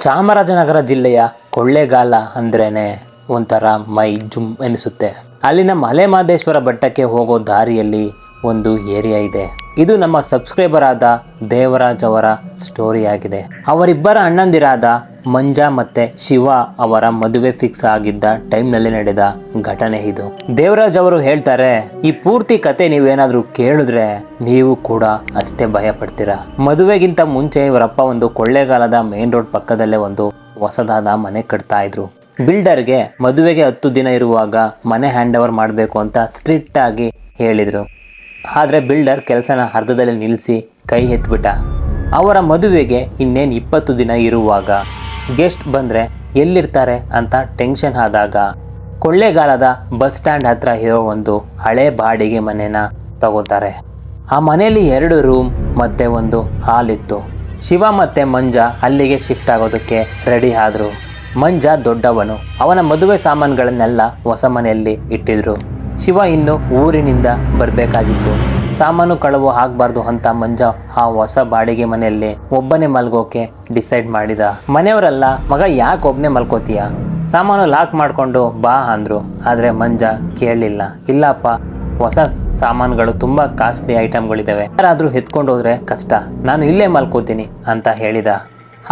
ಚಾಮರಾಜನಗರ ಜಿಲ್ಲೆಯ ಕೊಳ್ಳೇಗಾಲ ಅಂದ್ರೇನೆ ಒಂಥರ ಮೈ ಜುಮ್ ಎನಿಸುತ್ತೆ. ಅಲ್ಲಿನ ಮಲೆಮಹದೇಶ್ವರ ಬೆಟ್ಟಕ್ಕೆ ಹೋಗೋ ದಾರಿಯಲ್ಲಿ ಒಂದು ಏರಿಯಾ ಇದೆ. ಇದು ನಮ್ಮ ಸಬ್ಸ್ಕ್ರೈಬರ್ ಆದ ದೇವರಾಜ್ ಅವರ ಸ್ಟೋರಿ ಆಗಿದೆ. ಅವರಿಬ್ಬರ ಅಣ್ಣಂದಿರಾದ ಮಂಜಾ ಮತ್ತೆ ಶಿವ ಅವರ ಮದುವೆ ಫಿಕ್ಸ್ ಆಗಿದ್ದ ಟೈಮ್ನಲ್ಲಿ ನಡೆದ ಘಟನೆ ಇದು. ದೇವರಾಜ್ ಅವರು ಹೇಳ್ತಾರೆ, ಈ ಪೂರ್ತಿ ಕತೆ ನೀವೇನಾದ್ರೂ ಕೇಳಿದ್ರೆ ನೀವು ಕೂಡ ಅಷ್ಟೇ ಭಯ ಪಡ್ತೀರಾ. ಮದುವೆಗಿಂತ ಮುಂಚೆ ಇವರಪ್ಪ ಒಂದು ಕೊಳ್ಳೇಗಾಲದ ಮೇನ್ ರೋಡ್ ಪಕ್ಕದಲ್ಲೇ ಒಂದು ಹೊಸದಾದ ಮನೆ ಕಟ್ತಾ ಇದ್ರು. ಬಿಲ್ಡರ್ಗೆ ಮದುವೆಗೆ 10 ದಿನ ಇರುವಾಗ ಮನೆ ಹ್ಯಾಂಡ್ ಓವರ್ ಮಾಡಬೇಕು ಅಂತ ಸ್ಟ್ರಿಕ್ಟ್ ಆಗಿ ಹೇಳಿದ್ರು. ಆದರೆ ಬಿಲ್ಡರ್ ಕೆಲಸನ ಅರ್ಧದಲ್ಲಿ ನಿಲ್ಲಿಸಿ ಕೈ ಎತ್ಬಿಟ್ಟ. ಅವರ ಮದುವೆಗೆ ಇನ್ನೇನು 20 ದಿನ ಇರುವಾಗ ಗೆಸ್ಟ್ ಬಂದರೆ ಎಲ್ಲಿರ್ತಾರೆ ಅಂತ ಟೆನ್ಷನ್ ಆದಾಗ ಕೊಳ್ಳೇಗಾಲದ ಬಸ್ ಸ್ಟ್ಯಾಂಡ್ ಹತ್ರ ಇರೋ ಒಂದು ಹಳೆ ಬಾಡಿಗೆ ಮನೆನ ತಗೋತಾರೆ. ಆ ಮನೆಯಲ್ಲಿ 2 ರೂಮ್ ಮತ್ತು ಒಂದು ಹಾಲ್ ಇತ್ತು. ಶಿವ ಮತ್ತು ಮಂಜಾ ಅಲ್ಲಿಗೆ ಶಿಫ್ಟ್ ಆಗೋದಕ್ಕೆ ರೆಡಿ ಆದರು. ಮಂಜಾ ದೊಡ್ಡವನು. ಅವನ ಮದುವೆ ಸಾಮಾನುಗಳನ್ನೆಲ್ಲ ಹೊಸ ಮನೆಯಲ್ಲಿ ಇಟ್ಟಿದ್ರು. ಶಿವ ಇನ್ನು ಊರಿನಿಂದ ಬರಬೇಕಾಗಿತ್ತು. ಸಾಮಾನು ಕಳವು ಆಗಬಾರ್ದು ಅಂತ ಮಂಜಾ ಆ ಹೊಸ ಬಾಡಿಗೆ ಮನೆಯಲ್ಲಿ ಒಬ್ಬನೇ ಮಲ್ಗೋಕೆ ಡಿಸೈಡ್ ಮಾಡಿದ. ಮನೆಯವರೆಲ್ಲ, ಮಗ ಯಾಕೆ ಒಬ್ಬನೇ ಮಲ್ಕೋತೀಯ, ಸಾಮಾನು ಲಾಕ್ ಮಾಡಿಕೊಂಡು ಬಾ ಅಂದರು. ಆದರೆ ಮಂಜಾ ಕೇಳಲಿಲ್ಲ. ಇಲ್ಲಪ್ಪ, ಹೊಸ ಸಾಮಾನುಗಳು ತುಂಬ ಕಾಸ್ಟ್ಲಿ ಐಟಮ್ಗಳಿದ್ದಾವೆ, ಯಾರಾದರೂ ಎತ್ಕೊಂಡು ಹೋದರೆ ಕಷ್ಟ, ನಾನು ಇಲ್ಲೇ ಮಲ್ಕೋತೀನಿ ಅಂತ ಹೇಳಿದ.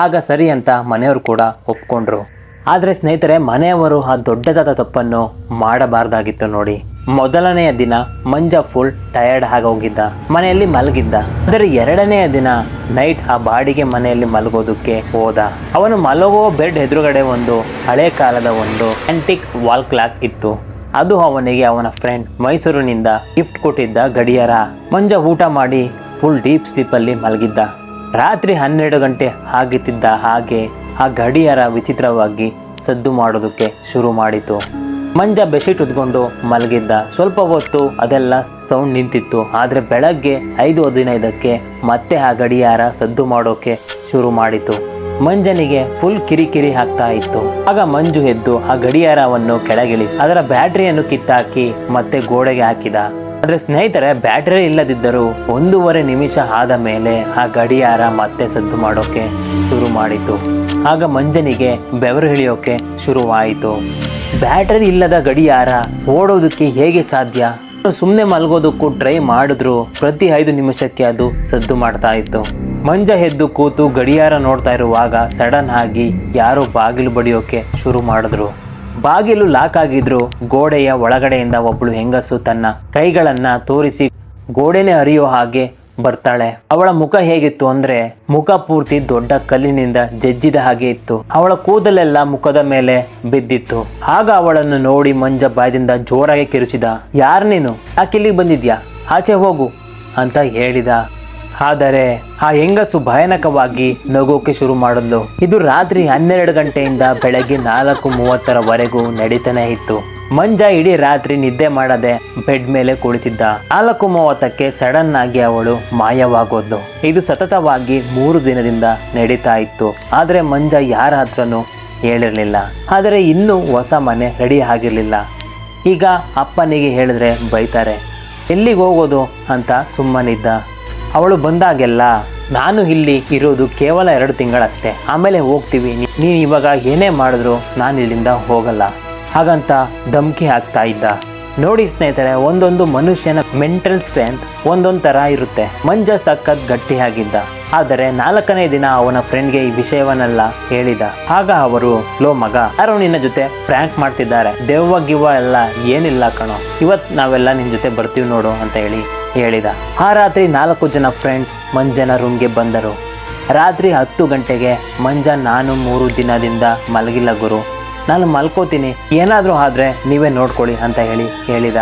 ಆಗ ಸರಿ ಅಂತ ಮನೆಯವರು ಕೂಡ ಒಪ್ಕೊಂಡ್ರು. ಆದರೆ ಸ್ನೇಹಿತರೆ, ಮನೆಯವರು ಆ ದೊಡ್ಡದಾದ ತಪ್ಪನ್ನು ಮಾಡಬಾರ್ದಾಗಿತ್ತು ನೋಡಿ. ಮೊದಲನೆಯ ದಿನ ಮಂಜಾ ಫುಲ್ ಟಯರ್ಡ್ ಆಗೋಗಿದ್ದ, ಮನೆಯಲ್ಲಿ ಮಲಗಿದ್ದ. ಆದರೆ 2ನೆಯ ದಿನ ನೈಟ್ ಆ ಬಾಡಿಗೆ ಮನೆಯಲ್ಲಿ ಮಲಗೋದಕ್ಕೆ ಹೋದ. ಅವನು ಮಲಗೋ ಬೆಡ್ ಎದುರುಗಡೆ ಒಂದು ಹಳೆ ಕಾಲದ ಒಂದು ಆಂಟಿಕ್ ವಾಲ್ ಕ್ಲಾಕ್ ಇತ್ತು. ಅದು ಅವನಿಗೆ ಅವನ ಫ್ರೆಂಡ್ ಮೈಸೂರಿನಿಂದ ಗಿಫ್ಟ್ ಕೊಟ್ಟಿದ್ದ ಗಡಿಯಾರ. ಮಂಜಾ ಊಟ ಮಾಡಿ ಫುಲ್ ಡೀಪ್ ಸ್ಲೀಪಲ್ಲಿ ಮಲಗಿದ್ದ. ರಾತ್ರಿ 12 ಗಂಟೆ ಆಗುತ್ತಿದ್ದ ಹಾಗೆ ಆ ಗಡಿಯಾರ ವಿಚಿತ್ರವಾಗಿ ಸದ್ದು ಮಾಡೋದಕ್ಕೆ ಶುರು ಮಾಡಿತು. ಮಂಜಾ ಬೆಡ್ಶೀಟ್ ಉದ್ಕೊಂಡು ಮಲಗಿದ್ದ. ಸ್ವಲ್ಪ ಹೊತ್ತು ಅದೆಲ್ಲ ಸೌಂಡ್ ನಿಂತಿತ್ತು. ಆದರೆ ಬೆಳಗ್ಗೆ 5:15ಕ್ಕೆ ಮತ್ತೆ ಆ ಗಡಿಯಾರ ಸದ್ದು ಮಾಡೋಕೆ ಶುರು ಮಾಡಿತು. ಮಂಜನಿಗೆ ಫುಲ್ ಕಿರಿಕಿರಿ ಆಗ್ತಾ ಇತ್ತು. ಆಗ ಮಂಜು ಎದ್ದು ಆ ಗಡಿಯಾರವನ್ನು ಕೆಳಗಿಳಿಸಿ ಅದರ ಬ್ಯಾಟ್ರಿಯನ್ನು ಕಿತ್ತಾಕಿ ಮತ್ತೆ ಗೋಡೆಗೆ ಹಾಕಿದ. ಆದರೆ ಸ್ನೇಹಿತರೆ, ಬ್ಯಾಟರಿ ಇಲ್ಲದಿದ್ದರೂ 1.5 ನಿಮಿಷ ಆದ ಮೇಲೆ ಆ ಗಡಿಯಾರ ಮತ್ತೆ ಸದ್ದು ಮಾಡೋಕೆ ಶುರು ಮಾಡಿತು. ಆಗ ಮಂಜನಿಗೆ ಬೆವರು ಇಳಿಯೋಕೆ ಶುರುವಾಯಿತು. ಬ್ಯಾಟರಿ ಇಲ್ಲದ ಗಡಿಯಾರ ಓಡೋದಕ್ಕೆ ಹೇಗೆ ಸಾಧ್ಯ? ಸುಮ್ಮನೆ ಮಲಗೋದಕ್ಕೂ ಟ್ರೈ ಮಾಡಿದ್ರು ಪ್ರತಿ 5 ನಿಮಿಷಕ್ಕೆ ಅದು ಸದ್ದು ಮಾಡ್ತಾ ಇತ್ತು. ಮಂಜಾ ಎದ್ದು ಕೂತು ಗಡಿಯಾರ ನೋಡ್ತಾ ಇರುವಾಗ ಸಡನ್ ಆಗಿ ಯಾರೋ ಬಾಗಿಲು ಬಡಿಯೋಕೆ ಶುರು ಮಾಡಿದ್ರು. ಬಾಗಿಲು ಲಾಕ್ ಆಗಿದ್ರು. ಗೋಡೆಯ ಒಳಗಡೆಯಿಂದ ಒಬ್ಬಳು ಹೆಂಗಸು ತನ್ನ ಕೈಗಳನ್ನ ತೋರಿಸಿ ಗೋಡೆನೆ ಹರಿಯೋ ಹಾಗೆ ಬರ್ತಾಳೆ. ಅವಳ ಮುಖ ಹೇಗಿತ್ತು ಅಂದ್ರೆ ಮುಖ ಪೂರ್ತಿ ದೊಡ್ಡ ಕಲ್ಲಿನಿಂದ ಜಜ್ಜಿದ ಹಾಗೆ ಇತ್ತು. ಅವಳ ಕೂದಲೆಲ್ಲ ಮುಖದ ಮೇಲೆ ಬಿದ್ದಿತ್ತು. ಆಗ ಅವಳನ್ನು ನೋಡಿ ಮಂಜಾ ಬಾಯದಿಂದ ಜೋರಾಗಿ ಕಿರುಚಿದ. ಯಾರು ನೀನು? ಯಾಕಿಲ್ಲಿಗೆ ಬಂದಿದ್ಯಾ? ಆಚೆ ಹೋಗು ಅಂತ ಹೇಳಿದ. ಆದರೆ ಆ ಹೆಂಗಸು ಭಯಾನಕವಾಗಿ ನಗೋಕೆ ಶುರು ಮಾಡಿದ್ಲು. ಇದು ರಾತ್ರಿ 12 ಗಂಟೆಯಿಂದ ಬೆಳಗ್ಗೆ 4:30ವರೆಗೂ ನಡೀತಾನೆ ಇತ್ತು. ಮಂಜಾ ಇಡೀ ರಾತ್ರಿ ನಿದ್ದೆ ಮಾಡದೆ ಬೆಡ್ ಮೇಲೆ ಕುಳಿತಿದ್ದ. 4:30ಕ್ಕೆ ಸಡನ್ ಆಗಿ ಅವಳು ಮಾಯವಾಗೋದ್ಲು. ಇದು ಸತತವಾಗಿ 3 ದಿನದಿಂದ ನಡೀತಾ ಇತ್ತು. ಆದರೆ ಮಂಜಾ ಯಾರ ಹತ್ರನೂ ಹೇಳಿರಲಿಲ್ಲ. ಆದರೆ ಇನ್ನೂ ಹೊಸ ಮನೆ ರೆಡಿ ಆಗಿರಲಿಲ್ಲ. ಈಗ ಅಪ್ಪನಿಗೆ ಹೇಳಿದ್ರೆ ಬೈತಾರೆ. ಎಲ್ಲಿಗೆ ಹೋಗೋದು ಅಂತ ಸುಮ್ಮನಿದ್ದ. ಅವಳು ಬಂದಾಗೆಲ್ಲ, ನಾನು ಇಲ್ಲಿ ಇರೋದು ಕೇವಲ 2 ತಿಂಗಳಷ್ಟೇ, ಆಮೇಲೆ ಹೋಗ್ತೀವಿ, ನೀನು ಇವಾಗ ಏನೇ ಮಾಡಿದ್ರು ನಾನು ಇಲ್ಲಿಂದ ಹೋಗಲ್ಲ ಹಾಗಂತ ಧಮಕಿ ಹಾಕ್ತಾ ಇದ್ದ. ನೋಡಿ ಸ್ನೇಹಿತರೆ, ಒಂದೊಂದು ಮನುಷ್ಯನ ಮೆಂಟಲ್ ಸ್ಟ್ರೆಂತ್ ಒಂದೊಂದು ಥರ ಇರುತ್ತೆ. ಮಂಜಾ ಸಖತ್ ಗಟ್ಟಿಯಾಗಿದ್ದ. ಆದರೆ 4ನೇ ದಿನ ಅವನ ಫ್ರೆಂಡ್ಗೆ ಈ ವಿಷಯವನ್ನೆಲ್ಲ ಹೇಳಿದ. ಆಗ ಅವರು, ಲೋ ಮಗ, ಯಾರೋ ನಿನ್ನ ಜೊತೆ ಪ್ರ್ಯಾಂಕ್ ಮಾಡ್ತಿದ್ದಾರೆ, ದೆವ್ವ ಗಿವ್ವ ಎಲ್ಲ ಏನಿಲ್ಲ ಕಣೋ, ಇವತ್ತು ನಾವೆಲ್ಲ ನಿನ್ನ ಜೊತೆ ಬರ್ತೀವಿ ನೋಡು ಅಂತ ಹೇಳಿದ. ಆ ರಾತ್ರಿ 4 ಜನ ಫ್ರೆಂಡ್ಸ್ ಮಂಜನ ರೂಮ್ಗೆ ಬಂದರು. ರಾತ್ರಿ 10 ಗಂಟೆಗೆ ಮಂಜಾ, ನಾನು 3 ದಿನದಿಂದ ಮಲಗಿಲ್ಲ ಗುರು, ನಾನು ಮಲ್ಕೋತೀನಿ, ಏನಾದರೂ ಆದರೆ ನೀವೇ ನೋಡ್ಕೊಳ್ಳಿ ಅಂತ ಹೇಳಿದ.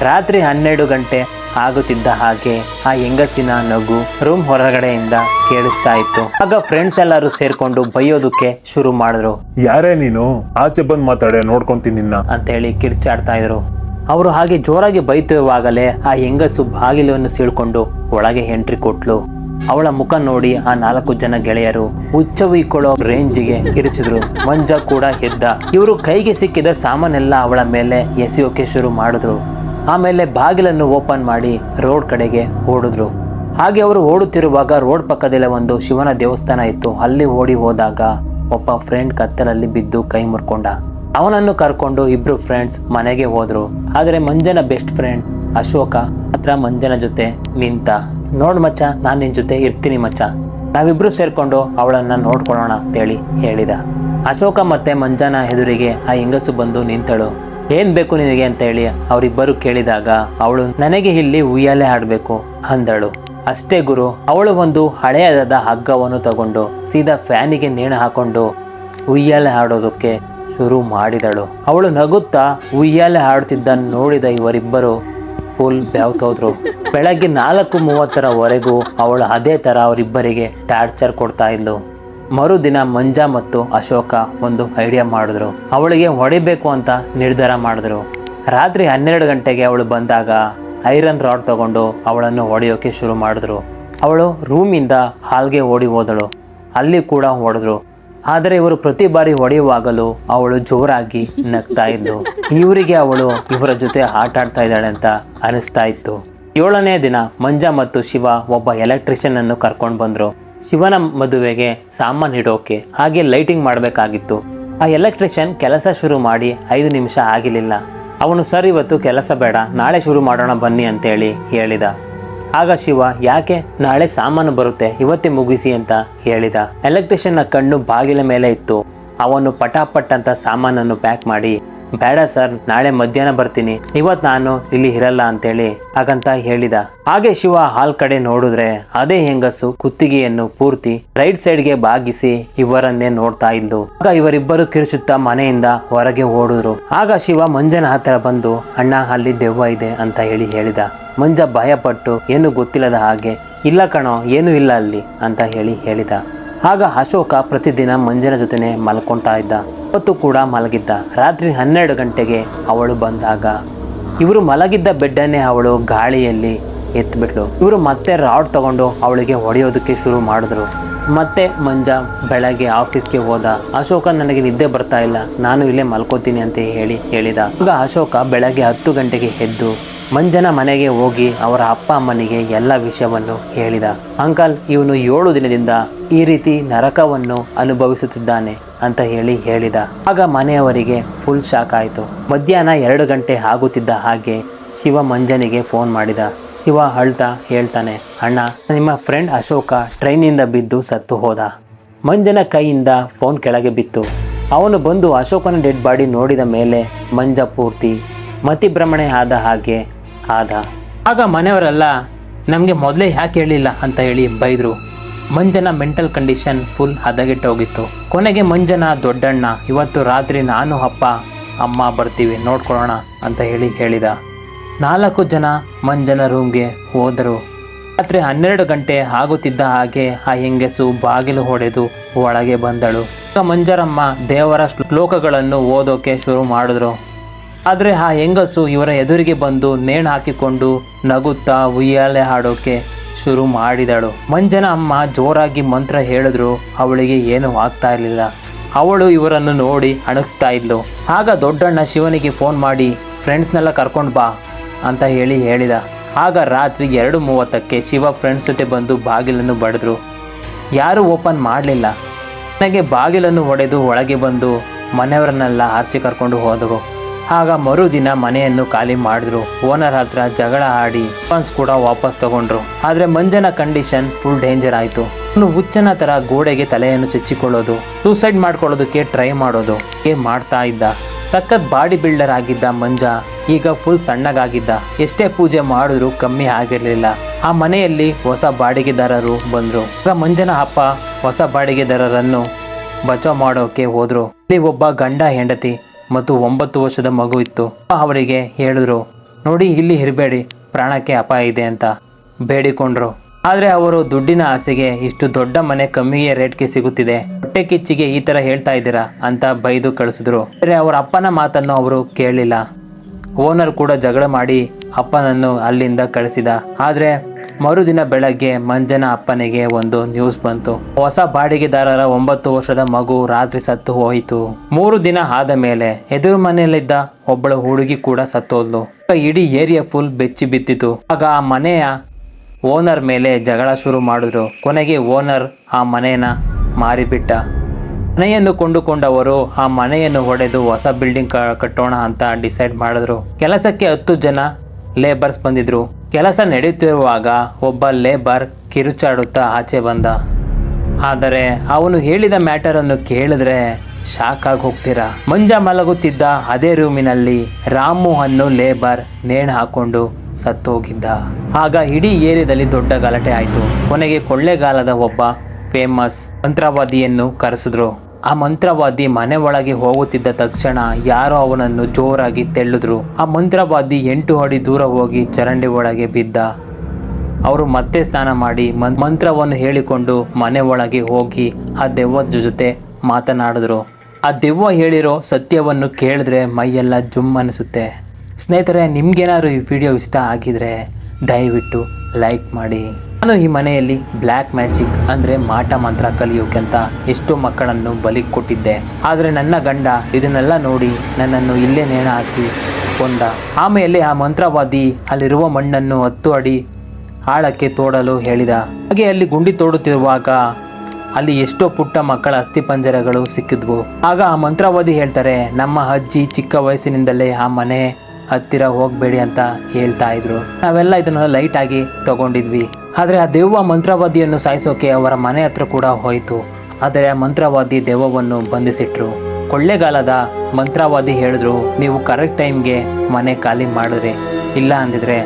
ರಾತ್ರಿ 12 ಗಂಟೆ ಆಗುತ್ತಿದ್ದ ಹಾಗೆ ಆ ಹೆಂಗಸಿನ ನಗು ರೂಮ್ ಹೊರಗಡೆಯಿಂದ ಕೇಳಿಸ್ತಾ ಇತ್ತು. ಆಗ ಫ್ರೆಂಡ್ಸ್ ಎಲ್ಲರೂ ಸೇರ್ಕೊಂಡು ಬೈಯೋದಕ್ಕೆ ಶುರು ಮಾಡಿದ್ರು. ಯಾರೇ ನೀನು, ಆಚೆ ಬಂದು ಮಾತಾಡೆ, ನೋಡ್ಕೊಂತೀನಿ ನಿನ್ನ ಅಂತ ಕಿರ್ಚಾಡ್ತಾ ಇದ್ರು. ಅವರು ಹಾಗೆ ಜೋರಾಗಿ ಬೈತಿರುವಾಗಲೇ ಆ ಹೆಂಗಸು ಬಾಗಿಲನ್ನು ಸೀಳ್ಕೊಂಡು ಒಳಗೆ ಎಂಟ್ರಿ ಕೊಟ್ಲು. ಅವಳ ಮುಖ ನೋಡಿ ಆ 4 ಜನ ಗೆಳೆಯರು ಹುಚ್ಚವಿಕೊಳ್ಳೋ ರೇಂಜಿಗೆ ಕಿರಿಚಿದ್ರು. ಮಂಜಾ ಕೂಡ ಎದ್ದ. ಇವರು ಕೈಗೆ ಸಿಕ್ಕಿದ ಸಾಮಾನೆಲ್ಲ ಅವಳ ಮೇಲೆ ಎಸೆಯೋಕೆ ಶುರು ಮಾಡಿದ್ರು. ಆಮೇಲೆ ಬಾಗಿಲನ್ನು ಓಪನ್ ಮಾಡಿ ರೋಡ್ ಕಡೆಗೆ ಓಡಿದ್ರು. ಹಾಗೆ ಅವರು ಓಡುತ್ತಿರುವಾಗ ರೋಡ್ ಪಕ್ಕದಲ್ಲೇ ಒಂದು ಶಿವನ ದೇವಸ್ಥಾನ ಇತ್ತು. ಅಲ್ಲಿ ಓಡಿ ಹೋದಾಗ ಒಬ್ಬ ಫ್ರೆಂಡ್ ಕತ್ತಲಲ್ಲಿ ಬಿದ್ದು ಕೈ ಮುರ್ಕೊಂಡ. ಅವನನ್ನು ಕರ್ಕೊಂಡು ಇಬ್ರು ಫ್ರೆಂಡ್ಸ್ ಮನೆಗೆ ಹೋದ್ರು. ಆದರೆ ಮಂಜನ ಬೆಸ್ಟ್ ಫ್ರೆಂಡ್ ಅಶೋಕ ಮಾತ್ರ ಮಂಜನ ಜೊತೆ ನಿಂತ. ನೋಡ್ ಮಚ್ಚ, ನಾನು ನಿನ್ ಜೊತೆ ಇರ್ತೀನಿ ಮಚ್ಚ, ನಾವಿಬ್ರು ಸೇರ್ಕೊಂಡು ಅವಳನ್ನ ನೋಡ್ಕೊಳ್ಳೋಣ ಅಂತೇಳಿ ಹೇಳಿದ. ಅಶೋಕ ಮತ್ತೆ ಮಂಜನ ಎದುರಿಗೆ ಆ ಹೆಂಗಸು ಬಂದು ನಿಂತಳು. ಏನ್ ಬೇಕು ನಿನಗೆ ಅಂತ ಹೇಳಿ ಅವರಿಬ್ಬರು ಕೇಳಿದಾಗ ಅವಳು ನನಗೆ ಇಲ್ಲಿ ಉಯ್ಯಾಲೆ ಆಡ್ಬೇಕು ಅಂದಳು. ಅಷ್ಟೇ ಗುರು, ಅವಳು ಒಂದು ಹಳೆಯದಾದ ಹಗ್ಗವನ್ನು ತಗೊಂಡು ಸೀದಾ ಫ್ಯಾನಿಗೆ ನೇಣು ಹಾಕೊಂಡು ಉಯ್ಯಾಲೆ ಆಡೋದಕ್ಕೆ ಶುರು ಮಾಡಿದಳು. ಅವಳು ನಗುತ್ತಾ ಉಯ್ಯಾಲೆ ಆಡುತ್ತಿದ್ದ ನೋಡಿದ ಇವರಿಬ್ಬರು ಫುಲ್ ಬೆವ್ತೋದ್ರು. ಬೆಳಗ್ಗೆ 4:30ವರೆಗೂ ಅವಳು ಅದೇ ತರ ಅವರಿಬ್ಬರಿಗೆ ಟಾರ್ಚರ್ ಕೊಡ್ತಾ ಇದ್ಲು. ಮರುದಿನ ಮಂಜ ಮತ್ತು ಅಶೋಕ ಒಂದು ಐಡಿಯಾ ಮಾಡಿದ್ರು. ಅವಳಿಗೆ ಹೊಡಿಬೇಕು ಅಂತ ನಿರ್ಧಾರ ಮಾಡಿದ್ರು. ರಾತ್ರಿ 12 ಗಂಟೆಗೆ ಅವಳು ಬಂದಾಗ ಐರನ್ ರಾಡ್ ತಗೊಂಡು ಅವಳನ್ನು ಹೊಡೆಯೋಕೆ ಶುರು ಮಾಡಿದ್ರು. ಅವಳು ರೂಮಿಂದ ಹಾಲ್ಗೆ ಓಡಿ ಹೋದಳು. ಅಲ್ಲಿ ಕೂಡ ಹೊಡೆದ್ರು. ಆದರೆ ಇವರು ಪ್ರತಿ ಬಾರಿ ಹೊಡೆಯುವಾಗಲೂ ಅವಳು ಜೋರಾಗಿ ನಗ್ತಾ ಇದ್ಲು. ಇವರಿಗೆ ಅವಳು ಇವರ ಜೊತೆ ಆಟ ಆಡ್ತಾ ಇದ್ದಾಳೆ ಅಂತ ಅನಿಸ್ತಾ ಇತ್ತು. 7ನೇ ದಿನ ಮಂಜ ಮತ್ತು ಶಿವ ಒಬ್ಬ ಎಲೆಕ್ಟ್ರಿಷಿಯನ್ ಅನ್ನು ಕರ್ಕೊಂಡು ಬಂದ್ರು. ಶಿವನ ಮದುವೆಗೆ ಸಾಮಾನು ಇಡೋಕೆ ಹಾಗೆ ಲೈಟಿಂಗ್ ಮಾಡಬೇಕಾಗಿತ್ತು. ಆ ಎಲೆಕ್ಟ್ರಿಷಿಯನ್ ಕೆಲಸ ಶುರು ಮಾಡಿ 5 ನಿಮಿಷ ಆಗಿರಲಿಲ್ಲ. ಅವನು ಸರ್ ಇವತ್ತು ಕೆಲಸ ಬೇಡ, ನಾಳೆ ಶುರು ಮಾಡೋಣ ಬನ್ನಿ ಅಂತೇಳಿ ಹೇಳಿದ. ಆಗ ಶಿವ ಯಾಕೆ, ನಾಳೆ ಸಾಮಾನು ಬರುತ್ತೆ, ಇವತ್ತೇ ಮುಗಿಸಿ ಅಂತ ಹೇಳಿದ. ಎಲೆಕ್ಟ್ರಿಷಿಯನ್ನ ಕಣ್ಣು ಬಾಗಿಲ ಮೇಲೆ ಇತ್ತು. ಅವನು ಪಟಾಪಟ್ ಅಂತ ಸಾಮಾನನ್ನು ಪ್ಯಾಕ್ ಮಾಡಿ, ಬೇಡ ಸರ್, ನಾಳೆ ಮಧ್ಯಾಹ್ನ ಬರ್ತೀನಿ, ಇವತ್ತು ನಾನು ಇಲ್ಲಿ ಇರಲ್ಲ ಅಂತೇಳಿ ಹಾಗಂತ ಹೇಳಿದ. ಹಾಗೆ ಶಿವ ಹಾಲ್ ಕಡೆ ನೋಡಿದ್ರೆ ಅದೇ ಹೆಂಗಸು ಕುತ್ತಿಗೆಯನ್ನು ಪೂರ್ತಿ ರೈಟ್ ಸೈಡ್ಗೆ ಬಾಗಿಸಿ ಇವರನ್ನೇ ನೋಡ್ತಾ ಇದ್ಲು. ಆಗ ಇವರಿಬ್ಬರು ಕಿರುಚುತ್ತಾ ಮನೆಯಿಂದ ಹೊರಗೆ ಓಡಿದ್ರು. ಆಗ ಶಿವ ಮಂಜನ ಹತ್ರ ಬಂದು, ಅಣ್ಣ ಅಲ್ಲಿ ದೆವ್ವ ಇದೆ ಅಂತ ಹೇಳಿದ. ಮಂಜ ಭಯಪಟ್ಟು ಏನು ಗೊತ್ತಿಲ್ಲದ ಹಾಗೆ, ಇಲ್ಲ ಕಣೋ, ಏನೂ ಇಲ್ಲ ಅಲ್ಲಿ ಅಂತ ಹೇಳಿದ. ಆಗ ಅಶೋಕ ಪ್ರತಿದಿನ ಮಂಜನ ಜೊತೆನೆ ಮಲ್ಕೊಳ್ತಾ ಇದ್ದ. ಅವತ್ತು ಕೂಡ ಮಲಗಿದ್ದ. ರಾತ್ರಿ 12 ಗಂಟೆಗೆ ಅವಳು ಬಂದಾಗ ಇವರು ಮಲಗಿದ್ದ ಬೆಡ್ಡನ್ನೇ ಅವಳು ಗಾಳಿಯಲ್ಲಿ ಎತ್ಬಿಟ್ಲು. ಇವರು ಮತ್ತೆ ರಾಡ್ ತಗೊಂಡು ಅವಳಿಗೆ ಹೊಡೆಯೋದಕ್ಕೆ ಶುರು ಮಾಡಿದ್ರು. ಮತ್ತೆ ಮಂಜ ಬೆಳಗ್ಗೆ ಆಫೀಸ್ಗೆ ಹೋದ. ಅಶೋಕ ನನಗೆ ನಿದ್ದೆ ಬರ್ತಾ ಇಲ್ಲ, ನಾನು ಇಲ್ಲೇ ಮಲ್ಕೋತೀನಿ ಅಂತ ಹೇಳಿದ. ಆಗ ಅಶೋಕ ಬೆಳಗ್ಗೆ 10 ಗಂಟೆಗೆ ಎದ್ದು ಮಂಜನ ಮನೆಗೆ ಹೋಗಿ ಅವರ ಅಪ್ಪ ಅಮ್ಮನಿಗೆ ಎಲ್ಲ ವಿಷಯವನ್ನು ಹೇಳಿದ. ಅಂಕಲ್, ಇವನು 7 ದಿನದಿಂದ ಈ ರೀತಿ ನರಕವನ್ನು ಅನುಭವಿಸುತ್ತಿದ್ದಾನೆ ಅಂತ ಹೇಳಿದ. ಆಗ ಮನೆಯವರಿಗೆ ಫುಲ್ ಶಾಕ್ ಆಯಿತು. ಮಧ್ಯಾಹ್ನ 2 ಗಂಟೆ ಆಗುತ್ತಿದ್ದ ಹಾಗೆ ಶಿವ ಮಂಜನಿಗೆ ಫೋನ್ ಮಾಡಿದ. ಶಿವ ಅಳ್ತಾ ಹೇಳ್ತಾನೆ, ಅಣ್ಣ, ನಿಮ್ಮ ಫ್ರೆಂಡ್ ಅಶೋಕ ಟ್ರೈನಿಂದ ಬಿದ್ದು ಸತ್ತು ಹೋದ. ಮಂಜನ ಕೈಯಿಂದ ಫೋನ್ ಕೆಳಗೆ ಬಿತ್ತು. ಅವನು ಬಂದು ಅಶೋಕನ ಡೆಡ್ ಬಾಡಿ ನೋಡಿದ ಮೇಲೆ ಮಂಜ ಪೂರ್ತಿ ಮತಿಭ್ರಮಣೆ ಆದ ಹಾಗೆ ಆದ. ಆಗ ಮನೆಯವರೆಲ್ಲ ನಮಗೆ ಮೊದಲೇ ಯಾಕೆ ಹೇಳಿಲ್ಲ ಅಂತ ಬೈದರು. ಮಂಜನ ಮೆಂಟಲ್ ಕಂಡೀಷನ್ ಫುಲ್ ಹದಗೆಟ್ಟೋಗಿತ್ತು. ಕೊನೆಗೆ ಮಂಜನ ದೊಡ್ಡಣ್ಣ, ಇವತ್ತು ರಾತ್ರಿ ನಾನು ಅಪ್ಪ ಅಮ್ಮ ಬರ್ತೀವಿ, ನೋಡ್ಕೊಳ್ಳೋಣ ಅಂತ ಹೇಳಿದ. 4 ಜನ ಮಂಜನ ರೂಮ್ಗೆ ಹೋದರು. ರಾತ್ರಿ 12 ಗಂಟೆ ಆಗುತ್ತಿದ್ದ ಹಾಗೆ ಆ ಹೆಂಗಸು ಬಾಗಿಲು ಹೊಡೆದು ಒಳಗೆ ಬಂದಳು. ಮಂಜರಮ್ಮ ದೇವರ ಶ್ಲೋಕಗಳನ್ನು ಓದೋಕೆ ಶುರು ಮಾಡಿದ್ರು. ಆದರೆ ಆ ಹೆಂಗಸು ಇವರ ಎದುರಿಗೆ ಬಂದು ನೇಣು ಹಾಕಿಕೊಂಡು ನಗುತ್ತಾ ಉಯ್ಯಾಲೆ ಹಾಡೋಕೆ ಶುರು ಮಾಡಿದಳು. ಮಂಜನ ಅಮ್ಮ ಜೋರಾಗಿ ಮಂತ್ರ ಹೇಳಿದ್ರು. ಅವಳಿಗೆ ಏನೂ ಆಗ್ತಾ ಇರಲಿಲ್ಲ. ಅವಳು ಇವರನ್ನು ನೋಡಿ ಅಣಗಿಸ್ತಾ ಇದ್ಲು. ಆಗ ದೊಡ್ಡಣ್ಣ ಶಿವನಿಗೆ ಫೋನ್ ಮಾಡಿ ಫ್ರೆಂಡ್ಸ್ನೆಲ್ಲ ಕರ್ಕೊಂಡು ಬಾ ಅಂತ ಹೇಳಿದ. ಆಗ ರಾತ್ರಿ 2:30ಕ್ಕೆ ಶಿವ ಫ್ರೆಂಡ್ಸ್ ಜೊತೆ ಬಂದು ಬಾಗಿಲನ್ನು ಬಡಿದ್ರು. ಯಾರೂ ಓಪನ್ ಮಾಡಲಿಲ್ಲ. ನನಗೆ ಬಾಗಿಲನ್ನು ಹೊಡೆದು ಒಳಗೆ ಬಂದು ಮನೆಯವರನ್ನೆಲ್ಲ ಆಚೆ ಕರ್ಕೊಂಡು ಹೋದರು. ಆಗ ಮರುದಿನ ಮನೆಯನ್ನು ಖಾಲಿ ಮಾಡಿದ್ರು. ಓನರ್ ಹತ್ರ ಜಗಳ ಆಡಿ ಫಂಡ್ಸ್ ಕೂಡ ವಾಪಸ್ ತಗೊಂಡ್ರು. ಆದರೆ ಮಂಜನ ಕಂಡೀಷನ್ ಫುಲ್ ಡೇಂಜರ್ ಆಯಿತು. ಅವನು ಹುಚ್ಚನ ಥರ ಗೋಡೆಗೆ ತಲೆಯನ್ನು ಚಚ್ಚಿಕೊಳ್ಳೋದು, ಸೂಸೈಡ್ ಮಾಡ್ಕೊಳ್ಳೋದಕ್ಕೆ ಟ್ರೈ ಮಾಡೋದು ಮಾಡ್ತಾ ಇದ್ದ. ಸಖತ್ ಬಾಡಿ ಬಿಲ್ಡರ್ ಆಗಿದ್ದ ಮಂಜ ಈಗ ಫುಲ್ ಸಣ್ಣಗಾಗಿದ್ದ. ಎಷ್ಟೇ ಪೂಜೆ ಮಾಡಿದ್ರು ಕಮ್ಮಿ ಆಗಿರಲಿಲ್ಲ. ಆ ಮನೆಯಲ್ಲಿ ಹೊಸ ಬಾಡಿಗೆದಾರರು ಬಂದರು. ಆಗ ಮಂಜನ ಅಪ್ಪ ಹೊಸ ಬಾಡಿಗೆದಾರರನ್ನು ಬಚಾವ್ ಮಾಡೋಕೆ ಹೋದ್ರು. ಇಲ್ಲಿ ಒಬ್ಬ ಗಂಡ ಹೆಂಡತಿ ಮತ್ತು 9 ವರ್ಷದ ಮಗು ಇತ್ತು. ಅವರಿಗೆ ಹೇಳಿದ್ರು, ನೋಡಿ ಇಲ್ಲಿ ಇರಬೇಡಿ, ಪ್ರಾಣಕ್ಕೆ ಅಪಾಯ ಇದೆ ಅಂತ ಬೇಡಿಕೊಂಡ್ರು. ಆದರೆ ಅವರು ದುಡ್ಡಿನ ಆಸೆಗೆ ಇಷ್ಟು ದೊಡ್ಡ ಮನೆ ಕಮ್ಮಿಗೆ ರೇಟ್ಗೆ ಸಿಗುತ್ತಿದೆ, ಹೊಟ್ಟೆ ಕಿಚ್ಚಿಗೆ ಈ ಥರ ಹೇಳ್ತಾ ಇದ್ದೀರಾ ಅಂತ ಬೈದು ಕಳಿಸಿದ್ರು. ಆದರೆ ಅವರ ಅಪ್ಪನ ಮಾತನ್ನು ಅವರು ಕೇಳಲಿಲ್ಲ. ಓನರ್ ಕೂಡ ಜಗಳ ಮಾಡಿ ಅಪ್ಪನನ್ನು ಅಲ್ಲಿಂದ ಕಳಿಸಿದ. ಆದರೆ ಮರುದಿನ ಬೆಳಗ್ಗೆ ಮಂಜನ ಅಪ್ಪನಿಗೆ ಒಂದು ನ್ಯೂಸ್ ಬಂತು. ಹೊಸ ಬಾಡಿಗೆದಾರರ 9 ವರ್ಷದ ಮಗು ರಾತ್ರಿ ಸತ್ತು ಹೋಯಿತು. 3 ದಿನ ಆದ ಮೇಲೆ ಎದುರು ಮನೆಯಲ್ಲಿದ್ದ ಒಬ್ಬಳು ಹುಡುಗಿ ಕೂಡ ಸತ್ತೋದ್ಲು. ಇಡೀ ಏರಿಯಾ ಫುಲ್ ಬೆಚ್ಚಿ ಬಿದ್ದಿತು. ಆಗ ಆ ಮನೆಯ ಓನರ್ ಮೇಲೆ ಜಗಳ ಶುರು ಮಾಡಿದ್ರು. ಕೊನೆಗೆ ಓನರ್ ಆ ಮನೆಯನ್ನ ಮಾರಿಬಿಟ್ಟ. ಮನೆಯನ್ನು ಕೊಂಡುಕೊಂಡವರು ಆ ಮನೆಯನ್ನು ಹೊಡೆದು ಹೊಸ ಬಿಲ್ಡಿಂಗ್ ಕಟ್ಟೋಣ ಅಂತ ಡಿಸೈಡ್ ಮಾಡಿದ್ರು. ಕೆಲಸಕ್ಕೆ 10 ಜನ ಲೇಬರ್ಸ್ ಬಂದಿದ್ರು. ಕೆಲಸ ನಡೆಯುತ್ತಿರುವಾಗ ಒಬ್ಬ ಲೇಬರ್ ಕಿರುಚಾಡುತ್ತಾ ಆಚೆ ಬಂದ. ಆದರೆ ಅವನು ಹೇಳಿದ ಮ್ಯಾಟರನ್ನು ಕೇಳಿದ್ರೆ ಶಾಕ್ ಆಗಿ ಹೋಗ್ತೀರಾ. ಮಂಜ ಮಲಗುತ್ತಿದ್ದ ಅದೇ ರೂಮಿನಲ್ಲಿ ರಾಮು ಅನ್ನೋ ಲೇಬರ್ ನೇಣು ಹಾಕೊಂಡು ಸತ್ತೋಗಿದ್ದ. ಆಗ ಇಡೀ ಏರಿಯಾದಲ್ಲಿ ದೊಡ್ಡ ಗಲಾಟೆ ಆಯಿತು. ಕೊನೆಗೆ ಕೊಳ್ಳೇಗಾಲದ ಒಬ್ಬ ಫೇಮಸ್ ಮಂತ್ರವಾದಿಯನ್ನು ಕರೆಸಿದ್ರು. ಆ ಮಂತ್ರವಾದಿ ಮನೆ ಒಳಗೆ ಹೋಗುತ್ತಿದ್ದ ತಕ್ಷಣ ಯಾರೋ ಅವನನ್ನು ಜೋರಾಗಿ ತೆಳ್ಳಿದ್ರು. ಆ ಮಂತ್ರವಾದಿ 8 ಅಡಿ ದೂರ ಹೋಗಿ ಚರಂಡಿ ಒಳಗೆ ಬಿದ್ದ. ಅವರು ಮತ್ತೆ ಸ್ನಾನ ಮಾಡಿ ಮಂತ್ರವನ್ನು ಹೇಳಿಕೊಂಡು ಮನೆ ಒಳಗೆ ಹೋಗಿ ಆ ದೆವ್ವದ ಜೊತೆ ಮಾತನಾಡಿದ್ರು. ಆ ದೆವ್ವ ಹೇಳಿರೋ ಸತ್ಯವನ್ನು ಕೇಳಿದ್ರೆ ಮೈಯೆಲ್ಲ ಜುಮ್ ಅನಿಸುತ್ತೆ. ಸ್ನೇಹಿತರೆ, ನಿಮ್ಗೇನಾದ್ರು ಈ ವಿಡಿಯೋ ಇಷ್ಟ ಆಗಿದ್ರೆ ದಯವಿಟ್ಟು ಲೈಕ್ ಮಾಡಿ. ನಾನು ಈ ಮನೆಯಲ್ಲಿ ಬ್ಲ್ಯಾಕ್ ಮ್ಯಾಜಿಕ್ ಅಂದರೆ ಮಾಟ ಮಂತ್ರ ಕಲಿಯೋಕ್ಕಿಂತ ಎಷ್ಟೋ ಮಕ್ಕಳನ್ನು ಬಲಿ ಕೊಟ್ಟಿದ್ದೆ. ಆದರೆ ನನ್ನ ಗಂಡ ಇದನ್ನೆಲ್ಲ ನೋಡಿ ನನ್ನನ್ನು ಇಲ್ಲೇ ನೇಣ ಹಾಕಿ ಕೊಂದ. ಆಮೇಲೆ ಆ ಮಂತ್ರವಾದಿ ಅಲ್ಲಿರುವ ಮಣ್ಣನ್ನು 10 ಅಡಿ ಆಳಕ್ಕೆ ತೋಡಲು ಹೇಳಿದ. ಹಾಗೆ ಅಲ್ಲಿ ಗುಂಡಿ ತೋಡುತ್ತಿರುವಾಗ ಅಲ್ಲಿ ಎಷ್ಟೋ ಪುಟ್ಟ ಮಕ್ಕಳ ಅಸ್ಥಿಪಂಜರಗಳು ಸಿಕ್ಕಿದ್ವು. ಆಗ ಆ ಮಂತ್ರವಾದಿ ಹೇಳ್ತಾರೆ, ನಮ್ಮ ಅಜ್ಜಿ ಚಿಕ್ಕ ವಯಸ್ಸಿನಿಂದಲೇ ಆ ಮನೆ ಹತ್ತಿರ ಹೋಗಬೇಡಿ ಅಂತ ಹೇಳ್ತಾ ಇದ್ರು. ನಾವೆಲ್ಲ ಇದನ್ನು ಲೈಟ್ ಆಗಿ ತಗೊಂಡಿದ್ವಿ. ಆದರೆ ಆ ದೆವ್ವ ಮಂತ್ರವಾದಿಯನ್ನು ಸಾಯಿಸೋಕೆ ಅವರ ಮನೆ ಹತ್ರ ಕೂಡ ಹೋಯಿತು. ಆದರೆ ಆ ಮಂತ್ರವಾದಿ ದೆವ್ವವನ್ನು ಬಂಧಿಸಿಟ್ರು. ಕೊಳ್ಳೇಗಾಲದ ಮಂತ್ರವಾದಿ ಹೇಳಿದ್ರು, ನೀವು ಕರೆಕ್ಟ್ ಟೈಮ್ಗೆ ಮನೆ ಖಾಲಿ ಮಾಡಿದ್ರಿ, ಇಲ್ಲ ಅಂದಿದ್ರೆ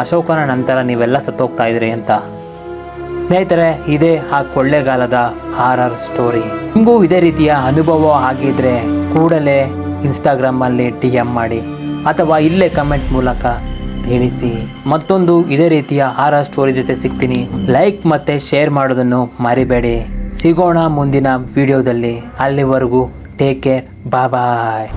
ಅಶೋಕನ ನಂತರ ನೀವೆಲ್ಲ ಸತ್ತೋಗ್ತಾ ಇದ್ರಿ ಅಂತ. ಸ್ನೇಹಿತರೆ, ಇದೇ ಆ ಕೊಳ್ಳೇಗಾಲದ ಹಾರರ್ ಸ್ಟೋರಿ. ನಿಮಗೂ ಇದೇ ರೀತಿಯ ಅನುಭವ ಆಗಿದ್ರೆ ಕೂಡಲೇ ಇನ್ಸ್ಟಾಗ್ರಾಮಲ್ಲಿ DM ಮಾಡಿ ಅಥವಾ ಇಲ್ಲೇ ಕಮೆಂಟ್ ಮೂಲಕ ತಿಳಿಸಿ. ಮತ್ತೊಂದು ಇದೇ ರೀತಿಯ ಹಾರರ್ ಸ್ಟೋರಿ ಜೊತೆ ಸಿಗ್ತೀನಿ. ಲೈಕ್ ಮತ್ತು ಶೇರ್ ಮಾಡೋದನ್ನು ಮರಿಬೇಡಿ. ಸಿಗೋಣ ಮುಂದಿನ ವಿಡಿಯೋದಲ್ಲಿ. ಅಲ್ಲಿವರೆಗೂ ಟೇಕ್ ಕೇರ್, ಬಾಯ್.